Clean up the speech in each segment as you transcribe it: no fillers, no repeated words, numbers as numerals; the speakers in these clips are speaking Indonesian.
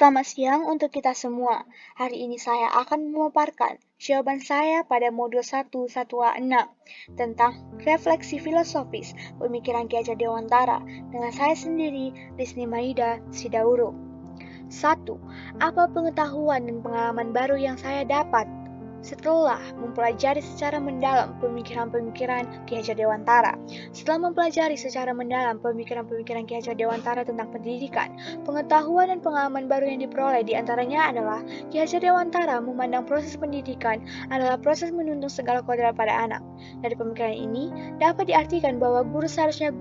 Selamat siang untuk kita semua. Hari ini saya akan memaparkan jawaban saya pada modul 1-1A6 tentang refleksi filosofis pemikiran Ki Hajar Dewantara dengan saya sendiri, Lisni Maida Sidauro. 1. Apa pengetahuan dan pengalaman baru yang saya dapat setelah mempelajari secara mendalam pemikiran-pemikiran Ki Hajar Dewantara? Setelah mempelajari secara mendalam pemikiran-pemikiran Ki Hajar Dewantara tentang pendidikan, pengetahuan dan pengalaman baru yang diperoleh diantaranya adalah Ki Hajar Dewantara memandang proses pendidikan adalah proses menuntun segala kodrat pada anak. Dari pemikiran ini, dapat diartikan bahwa guru seharusnya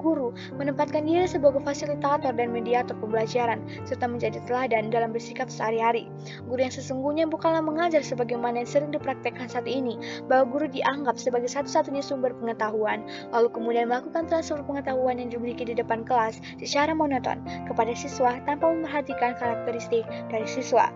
menempatkan diri sebagai fasilitator dan mediator pembelajaran, serta menjadi teladan dalam bersikap sehari-hari. Guru yang sesungguhnya bukanlah mengajar sebagaimana yang sering dipraktekkan saat ini, bahwa guru dianggap sebagai satu-satunya sumber pengetahuan, lalu kemudian melakukan transfer pengetahuan yang dimiliki di depan kelas secara monoton kepada siswa tanpa memperhatikan karakteristik dari siswa.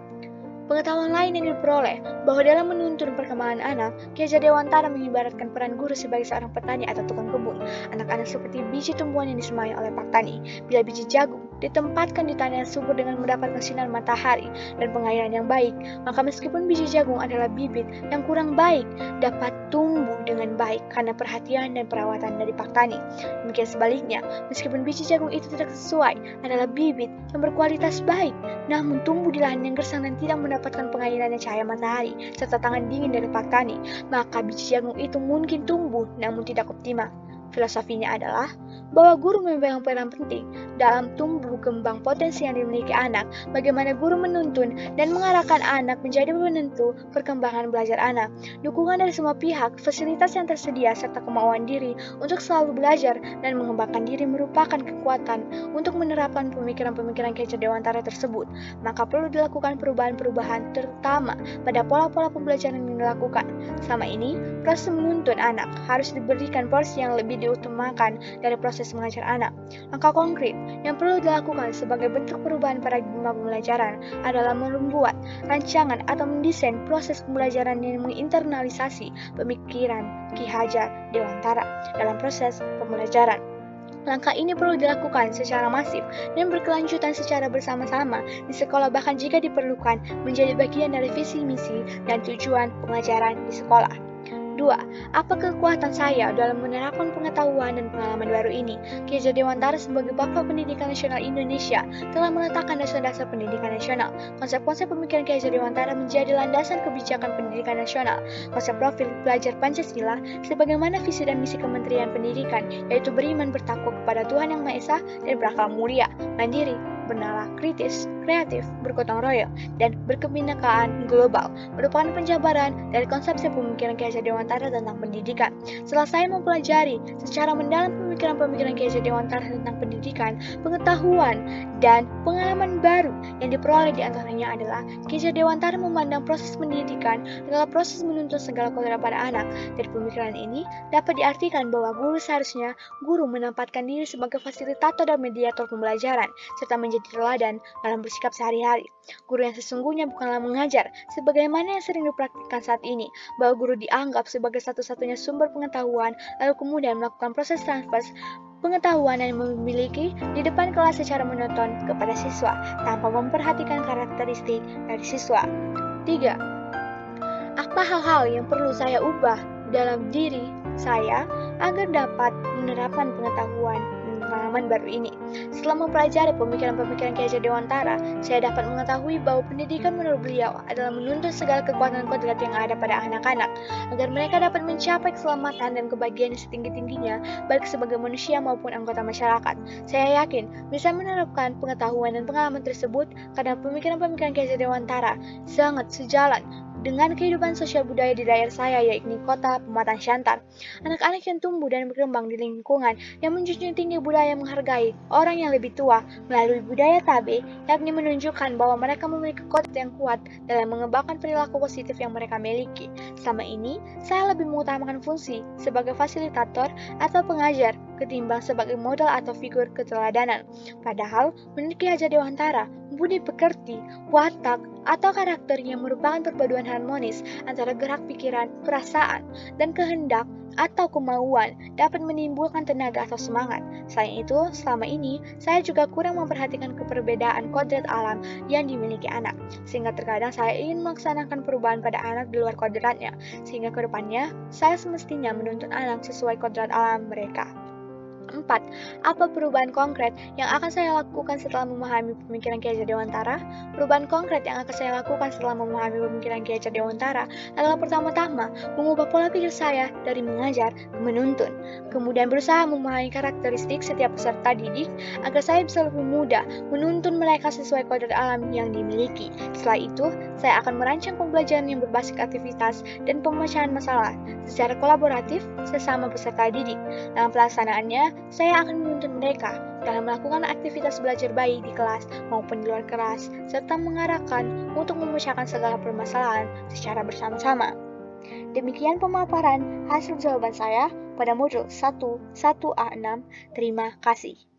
Pengetahuan lain yang diperoleh bahwa dalam menuntun perkembangan anak, Ki Hajar Dewantara mengibaratkan peran guru sebagai seorang petani atau tukang kebun. Anak-anak seperti biji tumbuhan yang disemai oleh pak tani. Bila biji jagung ditempatkan di tanah yang subur dengan mendapatkan sinar matahari dan pengairan yang baik, maka meskipun biji jagung adalah bibit yang kurang baik, dapat tumbuh dengan baik karena perhatian dan perawatan dari pak tani. Demikian sebaliknya, meskipun biji jagung itu tidak sesuai adalah bibit yang berkualitas baik, namun tumbuh di lahan yang gersang dan tidak mendapatkan pengairan dan cahaya matahari serta tangan dingin dari pak tani, maka biji jagung itu mungkin tumbuh namun tidak optimal. Filosofinya adalah bahwa guru memegang peran penting dalam tumbuh kembang potensi yang dimiliki anak, bagaimana guru menuntun dan mengarahkan anak menjadi penentu perkembangan belajar anak. Dukungan dari semua pihak, fasilitas yang tersedia, serta kemauan diri untuk selalu belajar dan mengembangkan diri merupakan kekuatan untuk menerapkan pemikiran-pemikiran Ki Hajar Dewantara tersebut. Maka perlu dilakukan perubahan-perubahan terutama pada pola-pola pembelajaran yang dilakukan. Selama ini, proses menuntun anak harus diberikan porsi yang lebih diutamakan dari proses mengajar anak. Langkah konkret yang perlu dilakukan sebagai bentuk perubahan paradigma pembelajaran adalah membuat rancangan atau mendesain proses pembelajaran yang menginternalisasi pemikiran Ki Hajar Dewantara dalam proses pembelajaran. Langkah ini perlu dilakukan secara masif dan berkelanjutan secara bersama-sama di sekolah, bahkan jika diperlukan menjadi bagian dari visi misi dan tujuan pengajaran di sekolah. 2. Apa kekuatan saya dalam menerapkan pengetahuan dan pengalaman baru ini? Ki Hajar Dewantara sebagai Bapak Pendidikan Nasional Indonesia telah meletakkan dasar-dasar pendidikan nasional. Konsep-konsep pemikiran Ki Hajar Dewantara menjadi landasan kebijakan pendidikan nasional. Konsep profil belajar Pancasila sebagaimana visi dan misi Kementerian Pendidikan, yaitu beriman bertakwa kepada Tuhan Yang Maha Esa dan berakal mulia, mandiri, bernalar kritis, kreatif, bergotong royong, dan berkebinekaan global, merupakan penjabaran dari konsepsi pemikiran Ki Hajar Dewantara tentang pendidikan. Setelah saya mempelajari secara mendalam pemikiran-pemikiran Ki Hajar Dewantara tentang pendidikan, pengetahuan dan pengalaman baru yang diperoleh diantaranya adalah Ki Hajar Dewantara memandang proses pendidikan adalah proses menuntun segala kodrat pada anak. Dari pemikiran ini dapat diartikan bahwa guru seharusnya menempatkan diri sebagai fasilitator dan mediator pembelajaran, serta menjadi teladan dalam bersikap sehari-hari. Guru yang sesungguhnya bukanlah mengajar, sebagaimana yang sering dipraktikkan saat ini, bahwa guru dianggap sebagai satu-satunya sumber pengetahuan, lalu kemudian melakukan proses transfer pengetahuan yang memiliki di depan kelas secara monoton kepada siswa, tanpa memperhatikan karakteristik dari siswa. 3. Apa hal-hal yang perlu saya ubah dalam diri saya agar dapat menerapkan pengetahuan pengalaman baru ini? Setelah mempelajari pemikiran-pemikiran Ki Hajar Dewantara, saya dapat mengetahui bahwa pendidikan menurut beliau adalah menuntun segala kekuatan kodrat yang ada pada anak-anak, agar mereka dapat mencapai keselamatan dan kebahagiaan setinggi-tingginya, baik sebagai manusia maupun anggota masyarakat. Saya yakin bisa menerapkan pengetahuan dan pengalaman tersebut karena pemikiran-pemikiran Ki Hajar Dewantara sangat sejalan dengan kehidupan sosial budaya di daerah saya, yakni kota Pematang Siantar. Anak-anak yang tumbuh dan berkembang di lingkungan yang menjunjung tinggi budaya menghargai orang yang lebih tua melalui budaya tabe, yakni menunjukkan bahwa mereka memiliki kodrat yang kuat dalam mengembangkan perilaku positif yang mereka miliki. Selama ini, saya lebih mengutamakan fungsi sebagai fasilitator atau pengajar ketimbang sebagai model atau figur keteladanan. Padahal, menurut Ki Hajar Dewantara, budi pekerti, watak, atau karakter yang merupakan perpaduan harmonis antara gerak pikiran, perasaan, dan kehendak atau kemauan dapat menimbulkan tenaga atau semangat. Selain itu, selama ini saya juga kurang memperhatikan keperbedaan kodrat alam yang dimiliki anak, sehingga terkadang saya ingin melaksanakan perubahan pada anak di luar kodratnya, sehingga kedepannya saya semestinya menuntun anak sesuai kodrat alam mereka. 4. Apa perubahan konkret yang akan saya lakukan setelah memahami pemikiran Ki Hajar Dewantara? Perubahan konkret yang akan saya lakukan setelah memahami pemikiran Ki Hajar Dewantara adalah pertama-tama mengubah pola pikir saya dari mengajar ke menuntun, kemudian berusaha memahami karakteristik setiap peserta didik agar saya bisa lebih mudah menuntun mereka sesuai kodrat alam yang dimiliki. Setelah itu, saya akan merancang pembelajaran yang berbasis aktivitas dan pemecahan masalah secara kolaboratif sesama peserta didik. Dalam pelaksanaannya, saya akan menuntun mereka dalam melakukan aktivitas belajar baik di kelas maupun di luar kelas, serta mengarahkan untuk memecahkan segala permasalahan secara bersama-sama. Demikian pemaparan hasil jawaban saya pada modul 1 1A6. Terima kasih.